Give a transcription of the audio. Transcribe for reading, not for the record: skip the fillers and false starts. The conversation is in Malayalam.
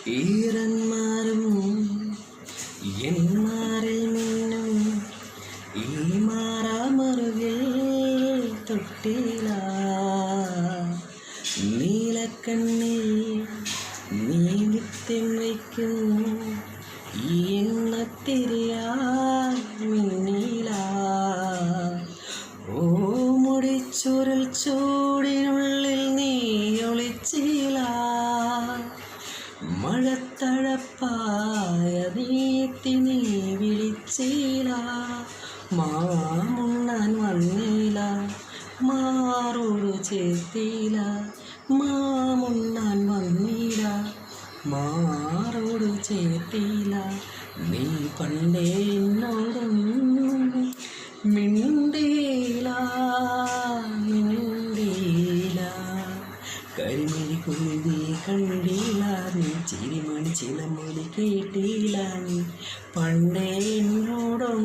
ഈറന്മാരും എന്മാരിൽ മിന്നും ഈ മാറാമറുകിൽ തൊട്ടില നീലക്കണ്ണിൽ നീ നിത്യം വയ്ക്കും ഈ എണ്ണത്തിരിയാൽ മിന്നീല ഓ മുടിച്ചുരുൾ ചൂടിനുള്ളിൽ നീ ഒളിച്ചില മഴത്തഴപ്പായ നീത്തി നീ വിളിച്ചില മാമുണ്ണാൻ വന്നില്ല മാറോട് ചേർത്തില്ല മാമുണ്ണാൻ വന്നില്ല മാറോട് ചേർത്തില്ല നീ പണ്ടേ എന്നോടും മിണ്ടീല കരിമിഴി കുഴുതി കണ്ടില്ല നീ ചിരിമണി ചിലമൊഴി കേട്ടില്ല നീ പണ്ടേ എന്നോടും